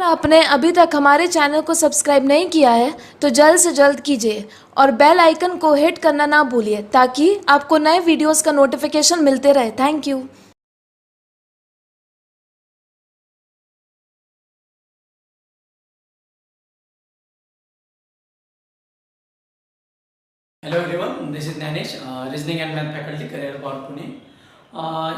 आपने अभी तक हमारे चैनल को सब्सक्राइब नहीं किया है तो जल्द से जल्द कीजिए और बेल आइकन को हिट करना ना भूलिए ताकि आपको नए वीडियोस का नोटिफिकेशन मिलते रहे। Thank you. Hello everyone, this is Gyanesh, reasoning and math faculty, career power Pune.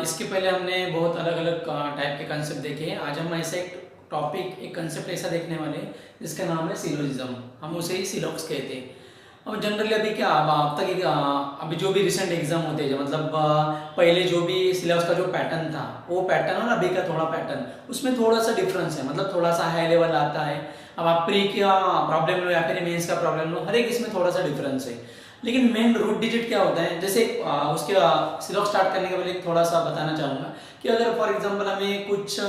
इसके पहले हमने बहुत अलग अलग टाइप के कंसेप्ट देखे हैं। आज हम ऐसा एक टॉपिक, एक कंसेप्ट ऐसा देखने वाले हैं जिसका नाम है सिलोजिज्म। हम उसे ही सिलॉक्स कहते हैं। अब जनरली अभी क्या, अब तक अभी जो भी रिसेंट एग्जाम होते हैं, मतलब पहले जो भी सिलेबस का जो पैटर्न था वो पैटर्न और अभी का थोड़ा पैटर्न, उसमें थोड़ा सा डिफरेंस है। मतलब थोड़ा सा हाई लेवल आता है। अब आप प्री का प्रॉब्लम लो या फिर मेंस का प्रॉब्लम लो, हर एक इसमें थोड़ा सा डिफरेंस है। लेकिन मेन रूट डिजिट क्या होता है, जैसे उसके सिलेबस स्टार्ट करने के पहले थोड़ा सा बताना चाहूँगा कि अगर फॉर एग्जांपल हमें कुछ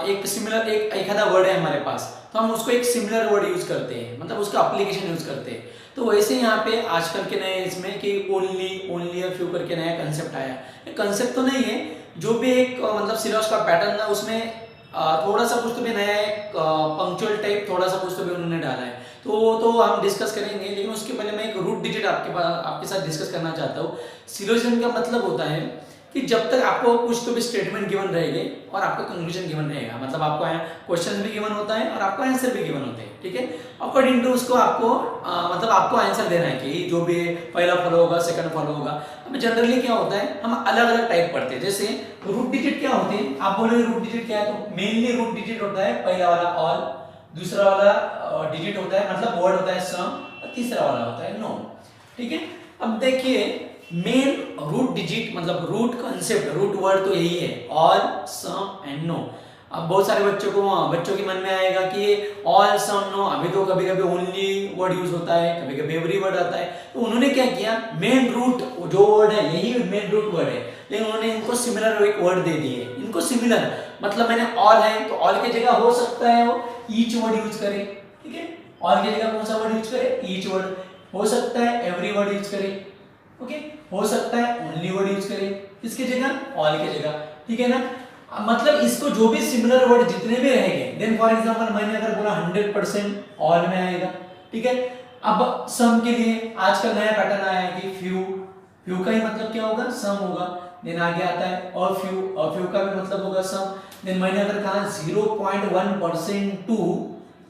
एक सिमिलर एक आधा वर्ड है हमारे पास, तो हम उसको एक सिमिलर वर्ड यूज करते हैं, मतलब उसका एप्लीकेशन यूज करते हैं। तो वैसे यहाँ पे आजकल के नए इसमें कि ओनली और फ्यू करके नया कंसेप्ट आया है। कंसेप्ट तो नहीं है, जो भी एक मतलब सिलेबस का पैटर्न था उसमें थोड़ा सा कुछ तो भी नया, एक पंक्चुअल टाइप थोड़ा सा कुछ तो भी उन्होंने डाला है। तो हम डिस्कस करेंगे, लेकिन उसके पहले मैं एक रूट डिजिट आपके साथ डिस्कस करना चाहता हूँ। सिलोजिज्म का मतलब होता है कि जब तक आपको कुछ तो भी स्टेटमेंट गिवन रहेंगे और आपका कंक्लूजन गिवन रहेगा, मतलब आपको क्वेश्चन भी गिवन होता है और आपको आंसर भी गिवन होते हैं, ठीक है। अकॉर्डिंग टू उसको आपको मतलब आपको आंसर देना है कि जो भी पहला फॉलो होगा, सेकंड फॉलो होगा। अब जनरली क्या होता है, हम अलग अलग टाइप पढ़ते हैं। जैसे रूट डिजिट क्या होते हैं, आप बोलोगे रूट डिजिट क्या है, तो मेनली रूट डिजिट होता है पहला वाला ऑल, दूसरा वाला डिजिट होता है मतलब वर्ड होता है सम, और तीसरा वाला होता है नो, ठीक है। अब देखिए मेन रूट डिजिट मतलब रूट कंसेप्ट, रूट वर्ड तो यही है, ऑल, सम एंड नो। अब बहुत सारे बच्चों के मन में आएगा कि ऑल, सम, नो, अभी तो कभी कभी ओनली वर्ड यूज होता है, कभी कभी एवरी वर्ड आता है। तो उन्होंने क्या किया, मेन रूट जो वर्ड है यही मेन रूट वर्ड है, लेकिन उन्होंने इनको सिमिलर एक वर्ड दे दिए। इनको सिमिलर मतलब मैंने ऑल है तो ऑल की जगह हो सकता है वो ईच वर्ड यूज करे, ठीक है। ऑल की जगह कौन सा वर्ड यूज करे, ईच वर्ड। हो सकता है एवरी वर्ड यूज करे, ओके। हो सकता है ओनली वर्ड यूज करे, किसकी जगह, ऑल की जगह, ठीक है ना। मतलब इसको जो भी सिमिलर वर्ड जितने भी रहेंगे, देन फॉर एग्जांपल मैंने अगर बोला 100% ऑल में आएगा, ठीक है। अब सम के लिए आजकल नया पैटर्न आया है कि फ्यू का ही मतलब क्या होगा, सम होगा। देन आगे आता है और फ्यू का भी मतलब होगा सम। देन मैंने अगर कहा 0.1% टू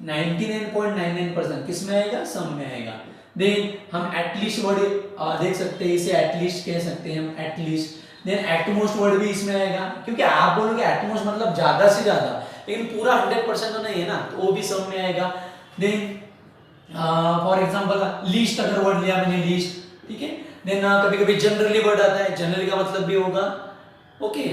99.99% किस में आएगा, सम में आएगा। देन हम एटलीस्ट वर्ड देख सकते हैं, इसे एटलीस्ट कह सकते हैं हम, एटलीस्ट। देन एटमोस्ट वर्ड भी इसमें आएगा, क्योंकि आप बोलोगे एटमोस्ट मतलब ज्यादा से ज्यादा, लेकिन पूरा 100% तो नहीं है ना, तो वो भी सम में आएगा। देन फॉर एग्जांपल लीस्ट अगर वर्ड लिया मैंने, लीस्ट, ठीक है। देन कभी कभी जनरली वर्ड आता है, जनरली का मतलब भी होगा, ओके।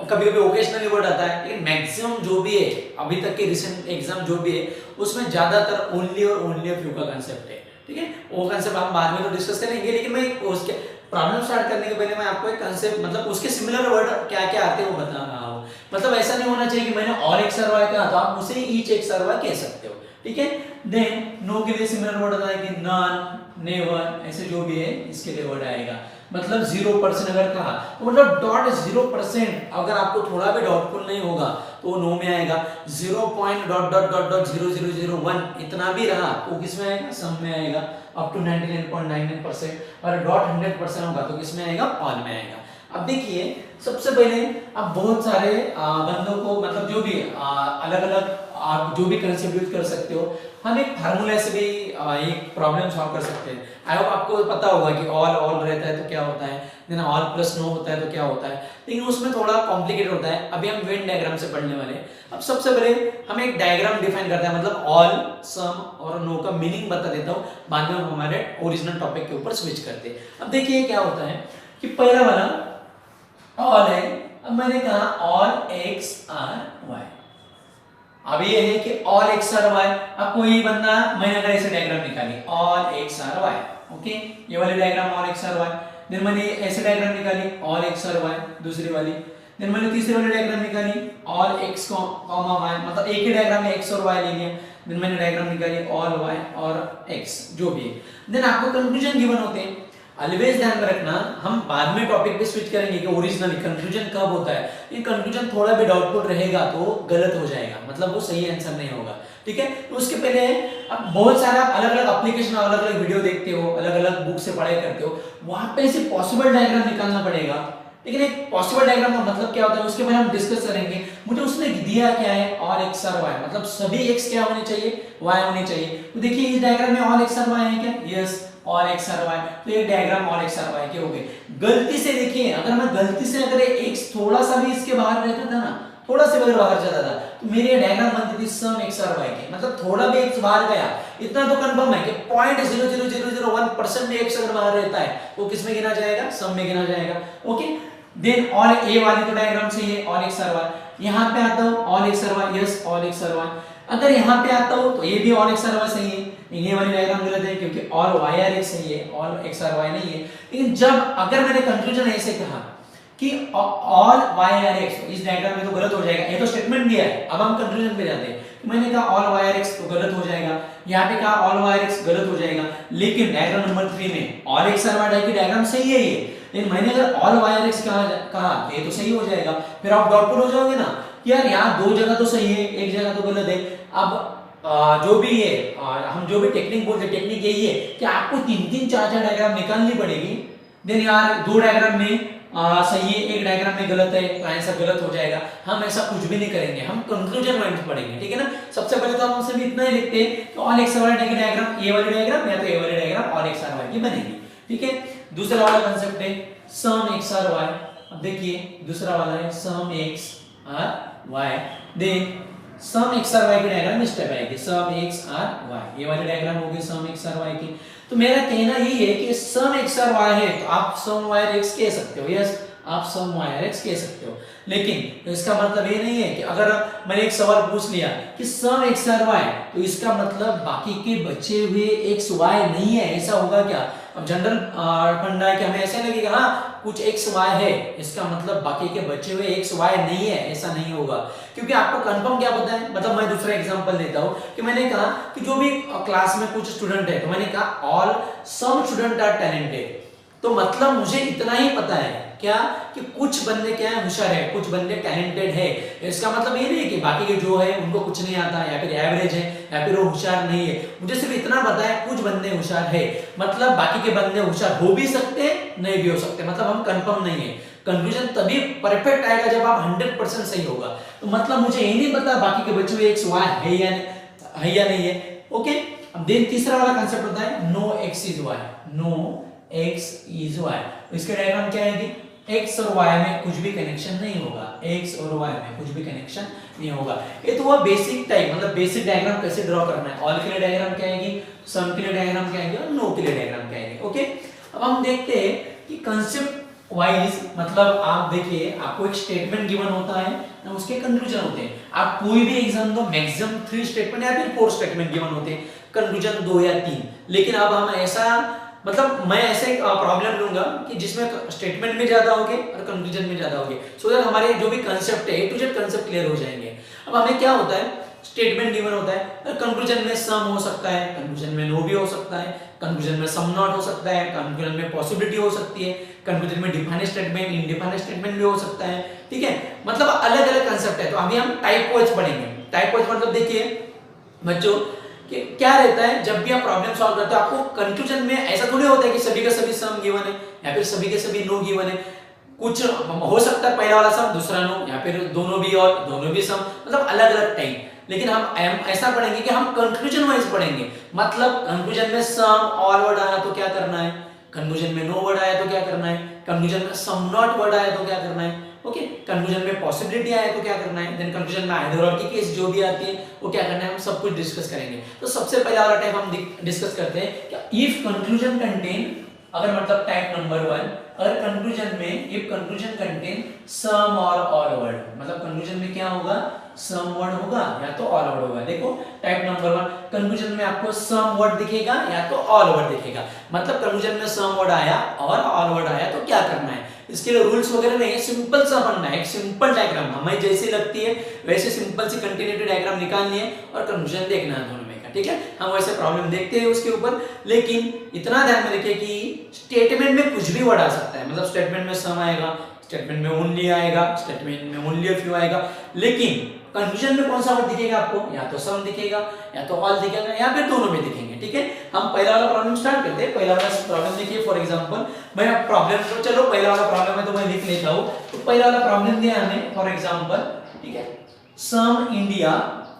कभी कभी ओकेशनली वर्ड आता है, लेकिन मैक्सिमम जो भी है अभी तक के रिसेंट एग्जाम जो भी है उसमें ज्यादातर ओनली और ओनली फ्यू का कंसेप्ट है, ठीक है। वो कंसेप्ट हम बाद में तो डिस्कस करेंगे, लेकिन मैं उसके प्रॉब्लम स्टार्ट करने के पहले मैं आपको एक कंसेप्ट मतलब उसके सिमिलर वर्ड क्या क्या आते हैं वो बता रहा हूँ। मतलब ऐसा नहीं होना चाहिए कि मैंने और एक सर्वाय कहा तो आप उसे ईच एक सर्वाय कह सकते हो, ठीक है। देन नो के लिए सिमिलर वर्ड आता है कि नॉन, नेवर, ऐसे जो भी है इसके लिए वर्ड आएगा। मतलब 0% अगर कहा तो मतलब डॉट 0%, अगर आपको थोड़ा भी डाउटफुल नहीं होगा तो वो नो में आएगा। 0.0001 इतना भी रहा तो किस में आएगा, सम में आएगा। अप टू 99.99% और डॉट 100% होगा तो किस में आएगा, ऑल में आएगा। अब देखिए सबसे पहले आप बहुत सारे बंदों को मतलब जो भी अलग अलग आप जो भी कंसेप्ट यूज कर सकते हो, हम एक फार्मूला से भी एक प्रॉब्लम सॉल्व कर सकते हैं। आई होप आपको पता होगा कि ऑल ऑल रहता है तो क्या होता है, देन ऑल प्लस नो होता है तो क्या होता है, लेकिन उसमें थोड़ा कॉम्प्लिकेटेड होता है। अभी हम वेन डायग्राम से पढ़ने वाले हैं। अब सबसे पहले हम एक डायग्राम डिफाइन करते हैं, मतलब ऑल, सम और नो का मीनिंग बता देता हूँ, बाद में हम हमारे ओरिजिनल टॉपिक के ऊपर स्विच करते हैं। अब देखिए क्या होता है कि पहला वाला ऑल है। अब मैंने कहा ऑल एक्स आर वाई। अब ये है कि ऑल एक्स आर वाई। अब कोई बंदा, मैंने अगर ऐसे डायग्राम निकाली all X are Y, okay, ये वाली diagram all X are Y. Then मैंने ऐसे डायग्राम निकाली ऑल एक्स आर वाई, दूसरी वाली। देन मैंने तीसरी वाली डायग्राम निकाली ऑल एक्स कॉमा वाई, मतलब एक ही डायग्राम में एक्स और वाई ले लिया। देन मैंने डायग्राम निकाली ऑल वाई और एक्स जो भी है। देन आपको कंक्लूजन गिवन होते हैं। ऑलवेज ध्यान में रखना, हम बाद में टॉपिक पे स्विच करेंगे कि ओरिजिनली कंक्लूजन कब होता है। ये कंक्लूजन थोड़ा भी डाउटफुल रहेगा तो गलत हो जाएगा, मतलब वो सही आंसर नहीं होगा, ठीक है। तो उसके पहले अब बहुत सारा अलग अलग एप्लीकेशन, अलग अलग वीडियो देखते हो, अलग अलग बुक से पढ़ाई करते हो, वहां पे से पॉसिबल डायग्राम निकालना पड़ेगा। लेकिन एक पॉसिबल डायग्राम का मतलब क्या होता है उसके बारे में हम डिस्कस करेंगे। मुझे उसने दिया क्या है, ऑल एक्स और वाई, मतलब सभी एक्स क्या होने चाहिए, वाई होने चाहिए। तो देखिए इस डायग्राम में ऑल एक्स और वाई है क्या, यस ऑल एक्स और वाई, तो ये डायग्राम ऑल एक्स और वाई के हो गए। गलती से देखिए, अगर मैं गलती से अगर एक्स थोड़ा सा भी इसके बाहर रहता था ना, थोड़ा सा अगर बाहर जाता था तो मेरी डायग्राम बनती थी सम एक्स और वाई की, मतलब थोड़ा भी एक्स बाहर गया, इतना तो कंफर्म है कि 0.00001% भी एक्स अगर बाहर रहता है वो किस में गिना जाएगा, सम में गिना जाएगा, ओके। देन और ए वाली तो डायग्राम से ये ऑल एक्स और वाई, यहां पे आता हूं ऑल एक्स और वाई, यस ऑल एक्स और वाई। अगर यहां पे आता हूं तो ये भी ऑल एक्स और वाई सही है, ये वाली डायग्राम गलत है क्योंकि ऑल वाई आर एक्स सही है, ऑल एक्स और वाई नहीं है। लेकिन जब अगर मैंने कंक्लूजन ऐसे कहा कि ऑल वाई आर एक्स, इस डायग्राम में तो गलत हो जाएगा, ये तो स्टेटमेंट दिया है। अब हम कंक्लूजन पे जाते हैं। तो मैंने कहा ऑल वाई आर एक्स तो गलत हो जाएगा, यहाँ पे कहा ऑल वाई आर एक्स गलत हो जाएगा, लेकिन डायग्राम नंबर 3 में ऑल एक्स और वाई की डायग्राम सही है ये, लेकिन मैंने अगर ऑल वाई आर एक्स कहा तो ये तो सही हो जाएगा। फिर आप डाउटफुल हो जाओगे ना कि यार यहाँ दो जगह तो सही है, एक जगह तो गलत है। अब जो भी है, हम जो भी टेक्निक बोलते हैं, टेक्निक यही है कि आपको 3-3 4-4 डायग्राम निकालनी पड़ेगी। देन यार दो डायग्राम में सही है, एक डायग्राम में गलत है तो आंसर गलत हो जाएगा। हम ऐसा कुछ भी नहीं करेंगे, हम कंक्लूजन पॉइंट पढ़ेंगे, ठीक है ना। सबसे पहले तो हम उनसे भी इतना ही लिखते हैं कि ऑल एक्स और वाई की डायग्राम, ये वाली डायग्राम या तो ये वाली डायग्राम ऑल एक्स और वाई की बनेगी, ठीक है। दूसरा वाला कांसेप्ट है सम एक्स और वाई। अब देखिए दूसरा वाला है सम एक्स और वाई। देन सम एक्स और वाई की डायग्राम इस टाइप आएगी, सम एक्स और वाई, ये वाली डायग्राम होगी सम एक्स और वाई की। तो मेरा कहना यही है कि सम एक्स और वाई है तो आप सम वाई और एक्स कह सकते हो, यस आप सम वाई और एक्स कह सकते हो। लेकिन इसका मतलब ये नहीं है कि अगर मैंने एक सवाल पूछ लिया कि सम एक्स और वाई, तो इसका मतलब बाकी के बचे हुए एक्स वाई नहीं है, ऐसा होगा क्या। अब जनरल फंडा है कि हमें ऐसा लगेगा हाँ कुछ एक्स वाई है, इसका मतलब बाकी के बचे हुए एक्स वाई नहीं है, ऐसा नहीं होगा। क्योंकि आपको कंफर्म क्या पता है, मतलब मैं दूसरा एग्जांपल देता हूं कि मैंने कहा कि जो भी क्लास में कुछ स्टूडेंट है तो मैंने कहा all some student are talented, तो मतलब मुझे इतना ही पता है क्या कि कुछ बंदे क्या है होशियार है, कुछ बंदे टैलेंटेड है। इसका मतलब ये नहीं कि बाकी के जो है उनको कुछ नहीं आता या फिर एवरेज है या फिर वो होशियार नहीं है। मुझे सिर्फ इतना पता है कुछ बंदे होशियार है, मतलब बाकी के बंदे होशियार हो भी सकते हैं नहीं भी हो सकते, मतलब हम कंफर्म नहीं है। कंक्लूजन तभी परफेक्ट आएगा जब आप 100% सही होगा। तो मतलब मुझे ये नहीं पता बाकी के बचे हुए एक्स वाई है या नहीं है, ओके। अब देन तीसरा वाला कांसेप्ट होता है no X is Y, no X is Y. इसका डायग्राम क्या है कि x और y में कुछ भी कनेक्शन नहीं होगा, x और y में कुछ भी कनेक्शन नहीं होगा। ये तो वो बेसिक टाइप, मतलब बेसिक डायग्राम कैसे ड्रॉ करना है। ऑल के लिए डायग्राम क्या आएगी, सम के लिए डायग्राम क्या आएगी और नो के लिए डायग्राम क्या आएगी, ओके। अब हम देखते हैं कि कांसेप्ट वाइज, मतलब आप देखिए आपको एक स्टेटमेंट गिवन होता है ना, उसके कंक्लूजन होते हैं। आप कोई भी एग्जाम दो मैक्सिमम 3 स्टेटमेंट या फिर 4 स्टेटमेंट गिवन होते हैं, कंक्लूजन 2 या 3। लेकिन अब हम ऐसा, मतलब मैं ऐसे प्रॉब्लम लूंगा कि जिसमें स्टेटमेंट में ज्यादा होंगे और कंक्लूजन में ज्यादा होंगे, सो दैट हमारे जो भी कांसेप्ट है ए टू जेड कांसेप्ट क्लियर हो जाएंगे। अब हमें क्या होता है, स्टेटमेंट गिवन होता है, कंक्लूजन में सम हो सकता है, कंक्लूजन में नो भी हो सकता है, कंक्लूजन में सम नॉट हो सकता है, कंक्लूजन में पॉसिबिलिटी हो सकती है, कंक्लूजन में डिफाइनेड स्टेटमेंट इनडिफाइनेड स्टेटमेंट भी हो सकता है, ठीक है। मतलब अलग अलग कांसेप्ट है। तो अभी हम टाइप वाइज पढ़ेंगे। टाइप वाइज मतलब देखिए बच्चों कि क्या रहता है, जब भी आप प्रॉब्लम सॉल्व करते हो आपको कंक्लूजन में ऐसा थोड़ी होता है कि सभी का सभी सम गिवन है या फिर सभी के सभी नो गिवन है। कुछ हो सकता है पहला वाला सम दूसरा नो, या फिर दोनों भी और दोनों भी सम, मतलब अलग अलग टाइप। लेकिन हम ऐसा पढ़ेंगे कि हम कंक्लूजन वाइज पढ़ेंगे, मतलब कंक्लूजन में सम ऑल वर्ड आया तो क्या करना है, कंक्लूजन में नो वर्ड आया तो क्या करना है, कंक्लूजन में सम नॉट वर्ड आया तो क्या करना है, ओके। कंक्लूजन में पॉसिबिलिटी आया तो क्या करना है, देन कंक्लूजन में आइदर और की केस जो भी आती है वो क्या करना है, हम सब कुछ डिस्कस करेंगे। तो सबसे पहला वाला टाइप हम डिस्कस करते हैं कि इफ कंक्लूजन कंटेन, अगर मतलब टाइप नंबर 1, अगर कंक्लूजन में इफ कंक्लूजन कंटेन सम और ऑल वर्ड, मतलब कंक्लूजन में क्या होगा, सम वर्ड होगा या तो ऑल वर्ड होगा। देखो टाइप नंबर 1, कंक्लूजन में आपको सम वर्ड दिखेगा या तो ऑल वर्ड दिखेगा, मतलब कंक्लूजन में सम वर्ड आया और ऑल वर्ड आया तो क्या करना है। इसके लिए रूल्स वगैरह नहीं है, सिंपल सा बनना है, एक सिंपल डायग्राम हमें जैसी लगती है वैसे सिंपल सी कंटिन्यूटी डायग्राम निकालनी है और कंक्लूजन देखना है दोनों में का, ठीक है, हम वैसे प्रॉब्लम देखते हैं उसके ऊपर, लेकिन इतना ध्यान में रखिए कि स्टेटमेंट में कुछ भी वर्ड आ सकता है, मतलब स्टेटमेंट में सम आएगा, स्टेटमेंट में ओनली आएगा, स्टेटमेंट में ओनली अ फ्यू आएगा, लेकिन कंक्लूजन में कौन सा वर्ड दिखेगा आपको, या तो सम दिखेगा या तो ऑल दिखेगा या फिर दोनों में दिखेंगे। ठीक है, हम पहला वाला प्रॉब्लम स्टार्ट करते हैं। पहला वाला प्रॉब्लम देखिए, फॉर एग्जांपल मैं प्रॉब्लम को, चलो पहला वाला प्रॉब्लम है तो मैं लिख लेता हूं। तो पहला वाला प्रॉब्लम दिया हमें फॉर एग्जांपल, ठीक है, सम इंडिया,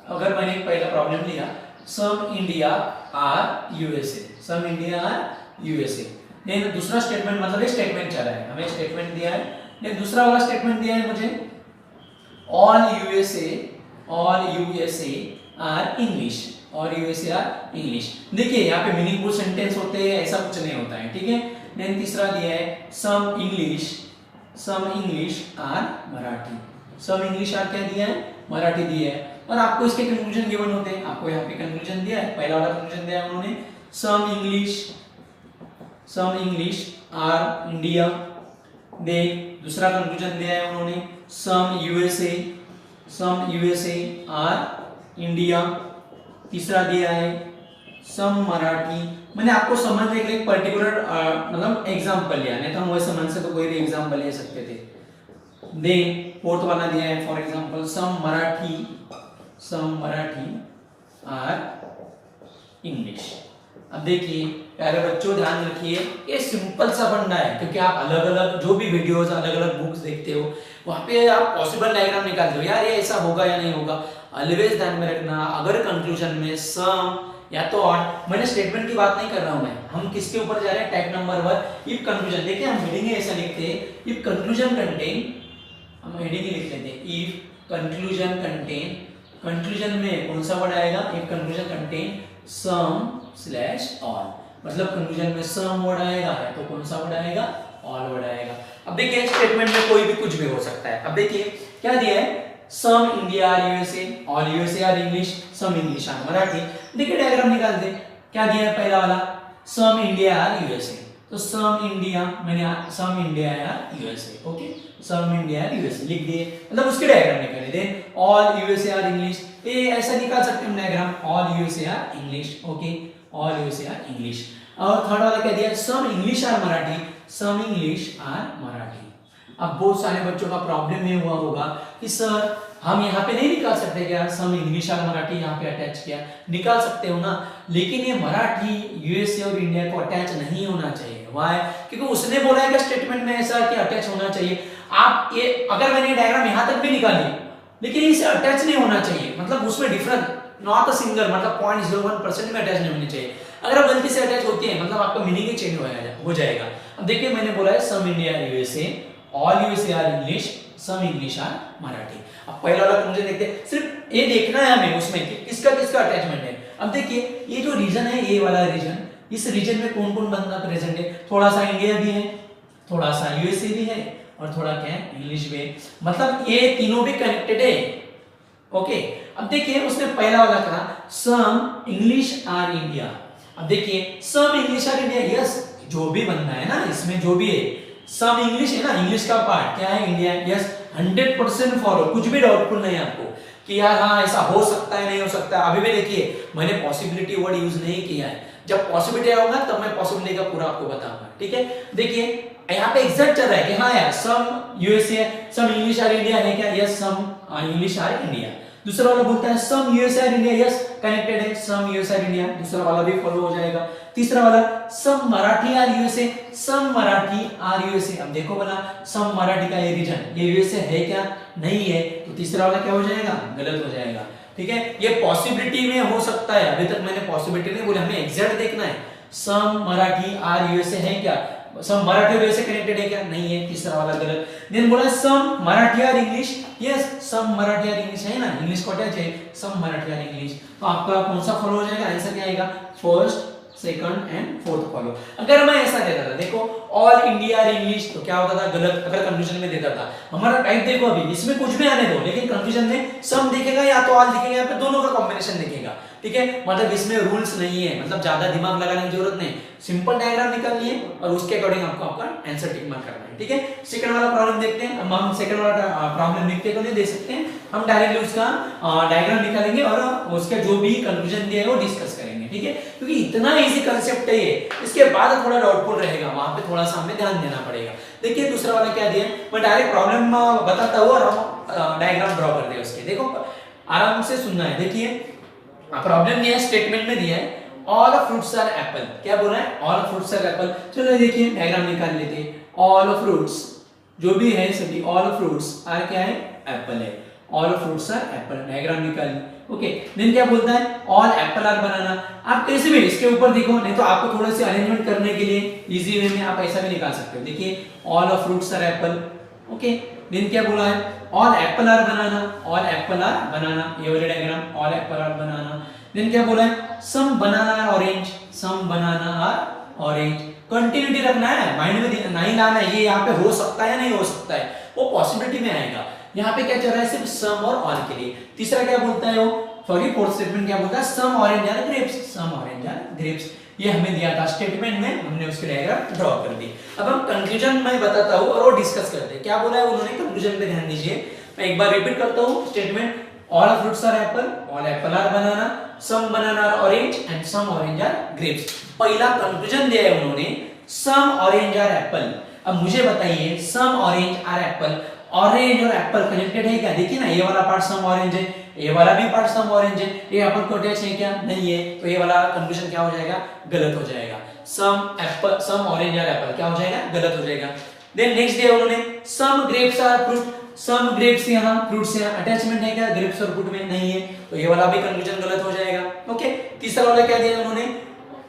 अगर मैंने पहला प्रॉब्लम लिया some India are USA, some India are USA, then दूसरा स्टेटमेंट, मतलब स्टेटमेंट चला है, हमें स्टेटमेंट दिया है, देन दूसरा वाला स्टेटमेंट दिया है मुझे ऑल यूएसए आर इंग्लिश, और यूएसए आर इंग्लिश। देखिए यहाँ पे मीनिंगफुल सेंटेंस होते हैं, ऐसा कुछ नहीं होता है। ठीक है, देन तीसरा दिया है some English are Marathi, some English are क्या दिया है, मराठी दिया है, और आपको इसके कंक्लूजन गिवन होते हैं। आपको यहाँ पे कंक्लूजन दिया है, पहला वाला कंक्लूजन दिया है उन्होंने some English are India, then दूसरा कंक्लूजन दिया है उन्होंने सम यूएसए आर इंडिया, तीसरा दिया है सम मराठी। मैंने आपको समझने के लिए एक पर्टिकुलर मतलब एग्जांपल लिया, नहीं तो हम वैसे मन से तो कोई भी एग्जांपल ले सकते थे। देन फोर्थ वाला दिया है for example some Marathi are English. अब देखिए प्यारे बच्चों, ध्यान रखिए, ये सिंपल सा फंडा है, क्योंकि आप अलग अलग जो भी वीडियोस, अलग अलग बुक्स देखते हो, वहां पे आप पॉसिबल डायग्राम निकालते हो, यार ये ऐसा होगा या नहीं होगा। ऑलवेज ध्यान में रखना, अगर कंक्लूजन में सम या तो ऑट, मैंने स्टेटमेंट की बात नहीं कर रहा हूं मैं, हम किसके ऊपर जा रहे हैं, टाइप नंबर 1 इफ कंक्लूजन। देखिए हम हेडिंग ऐसा लिखते हैं, इफ कंक्लूजन कंटेन, हम हेडिंग लिख लेते हैं इफ कंक्लूजन कंटेन, कंक्लूजन में कौन सा वर्ड आएगा, if conclusion contain some slash all, मतलब कंक्लूजन में सम वर्ड आएगा या तो कौन सा वर्ड आएगा, ऑल वर्ड आएगा। अब देखिए स्टेटमेंट में कोई भी कुछ भी हो सकता है। अब देखिए क्या दिया है, some India are USA, all USA are English, some English are Marathi. देखिए डायग्राम निकालते, क्या दिया है पहला वाला सम इंडिया आर यूएसए, तो सम इंडिया, मैंने some India are USA, okay, some India are USA लिख दिए, मतलब उसके डायग्राम निकाले। Then all USA are English, ये ऐसा निकाल सकते हैं diagram, all USA are English, okay, all USA are English. और थर्ड वाला क्या दिया, some English are Marathi, some English are Marathi. अब बहुत सारे बच्चों का प्रॉब्लम ये हुआ होगा कि सर हम यहाँ पे नहीं निकाल सकते क्या, सम इंग्लिश आर मराठी यहाँ पे अटैच किया, निकाल सकते हो ना, लेकिन ये मराठी यूएसए और इंडिया को अटैच नहीं होना चाहिए। व्हाई, क्योंकि उसने बोला है कि स्टेटमेंट में ऐसा कि अटैच होना चाहिए। आप ये, अगर मैंने डायग्राम यहाँ तक भी निकाली, लेकिन इसे अटैच नहीं होना चाहिए, मतलब उसमें डिफरेंस नॉट अ सिंगल, मतलब 0.01% में अटैच नहीं होनी चाहिए। अगर आप गलती से अटैच होती है, मतलब आपका मीनिंग ही चेंज हो जाएगा। अब देखिए मैंने बोला है some India USA, all USA are English, some English are Marathi. अब पहला वाला मुझे देखते हैं, सिर्फ ये देखना है हमें उसमें कि किसका किसका अटैचमेंट है। अब देखिए ये जो रीजन है, ये वाला रीजन, इस रीजन में कौन कौन बंदा प्रेजेंट है, थोड़ा सा इंडिया भी है, थोड़ा सा यूएसए भी है, और थोड़ा क्या है, इंग्लिश भी है, मतलब ये तीनों भी कनेक्टेड है। ओके, अब देखिए उसने पहला वाला कहा सम इंग्लिश आर इंडिया। अब देखिए some English are India, yes, जो भी बंदा है ना इसमें, जो भी है सम इंग्लिश है ना, इंग्लिश का पार्ट क्या है, इंडिया, यस, 100% फॉलो, कुछ भी डाउटफुल नहीं है आपको कि यार हाँ ऐसा हो सकता है नहीं हो सकता है। अभी भी देखिए मैंने पॉसिबिलिटी वर्ड यूज नहीं किया है, जब पॉसिबिलिटी आऊंगा तब मैं पॉसिबिलिटी का पूरा आपको बताऊंगा। ठीक है, देखिए यहाँ पे एग्जैक्ट चल रहा है कि हाँ यार some USA, some English are India है क्या, yes, some English are India. दूसरा वाला बोलता है some USA are India, yes, connected है, सम यूएसए आर इंडिया, दूसरा वाला भी फॉलो हो जाएगा। तीसरा वाला some Marathi are USA, some Marathi are USA. अब देखो बना सम मराठी का ये रीजन, ये यूएसए है क्या, नहीं है, तो तीसरा वाला क्या हो जाएगा, गलत हो जाएगा। ठीक है, ये पॉसिबिलिटी में हो सकता है, अभी तक मैंने पॉसिबिलिटी नहीं बोली, हमें एग्जैक्ट देखना है सम मराठी आर यूएसए है क्या, सम मराठी और यूएसए कनेक्टेड है क्या, नहीं है, तीसरा वाला गलत। देन बोला some Marathi are English, yes, some Marathi are English है ना, इंग्लिश को अटैच है, सम मराठी आर इंग्लिश, तो आपका कौन सा फॉलो हो जाएगा, आंसर क्या आएगा, first, second and fourth follow. अगर मैं ऐसा देता था, देखो ऑल इंडिया इंग्लिश, तो क्या होता था गलत, अगर कंफ्यूजन में देता था। हमारा टाइप देखो अभी इसमें कुछ भी आने दो, लेकिन कंफ्यूजन में सम दिखेगा या तो ऑल दिखेगा या फिर दोनों का कॉम्बिनेशन दिखेगा, ठीक है। मतलब इसमें रूल्स नहीं है, मतलब ज्यादा दिमाग लगाने की जरूरत नहीं, सिंपल डायग्राम निकालनी है और उसके अकॉर्डिंग आपको आपका आंसर टिक मार्क करना है, ठीक है। सेकंड वाला प्रॉब्लम देखते हैं। अब हम सेकंड वाला प्रॉब्लम लिखते तो नहीं दे सकते हैं, हम डायरेक्टली उसका डायग्राम निकालेंगे और उसका जो भी कंक्लूजन दिया है वो डिस्कस करेंगे, ठीक है। क्योंकि इतना इजी कांसेप्ट है ये, इसके बाद थोड़ा डाउटफुल रहेगा, वहां पे थोड़ा सा हमें ध्यान देना पड़ेगा। देखिए दूसरा वाला क्या दिया है, मैं डायरेक्ट प्रॉब्लम बताता हूँ और हम डायग्राम ड्रॉ कर दे उसके। देखो आराम से सुनना है। देखिए प्रॉब्लम दिया है, स्टेटमेंट में दिया है ऑल फ्रूट्स आर एप्पल। क्या बोल रहा है, ऑल फ्रूट्स आर एप्पल। चलो देखिए डायग्राम निकाल लेते हैं। ऑल फ्रूट्स जो भी है सभी, ऑल फ्रूट्स आर क्या है, एप्पल है। All fruits are apple, diagram निकाल। ओके, देन क्या बोलता है, ऑल एप्पल आर बनाना। आप कैसे भी इसके ऊपर देखो, नहीं तो आपको थोड़े से अरेंजमेंट करने के लिए इजी वे में आप ऐसा भी निकाल सकते हो। देखिए all fruits are apple, okay. Then क्या बोला है, all apple are banana, all apple are banana, ये वाला diagram all apple are banana. Then क्या बोला है, some banana are orange, some banana are orange. Continuity रखना है, माइंड में नहीं लाना है ये यहाँ पे हो सकता है या नहीं हो सकता है, वो पॉसिबिलिटी में आएगा। यहाँ पे क्या चल रहा है, सिर्फ सम और ऑल के लिए। तीसरा क्या बोलता है वो, सॉरी फोर्थ स्टेटमेंट क्या बोलता है, some orange are grapes, some orange are grapes. ये हमें दिया था स्टेटमेंट में, हमने उसके डायग्राम ड्रॉ कर दी। अब हम कंक्लूजन में बताता हूँ और वो डिस्कस करते हैं। क्या बोला है उन्होंने, कंक्लूजन पे ध्यान दीजिए। मैं एक बार रिपीट करता हूँ statement, all fruits are apple, all apple are banana, some banana are orange and some orange are grapes. पहला कंक्लूजन दिया है उन्होंने, सम ऑरेंज आर एप्पल। अब मुझे बताइए सम ऑरेंज आर एप्पल, ऑरेंज और एप्पल कनेक्टेड है क्या? देखिए ना, ये वाला पार्ट सम ऑरेंज है, ये वाला भी पार्ट सम ऑरेंज है, ये एप्पल को अटैच है क्या? नहीं है, तो ये वाला कंक्लूजन क्या हो जाएगा, गलत हो जाएगा। Some apple, some orange are apple क्या हो जाएगा, गलत हो जाएगा। देन नेक्स्ट दिया उन्होंने, some grapes are fruit, some grapes यहाँ फ्रूट्स यहाँ अटैचमेंट है क्या ग्रेप्स और फ्रूट में? नहीं है, तो ये वाला भी कंक्लूजन गलत हो जाएगा। ओके, तीसरा वाला क्या दिया उन्होंने,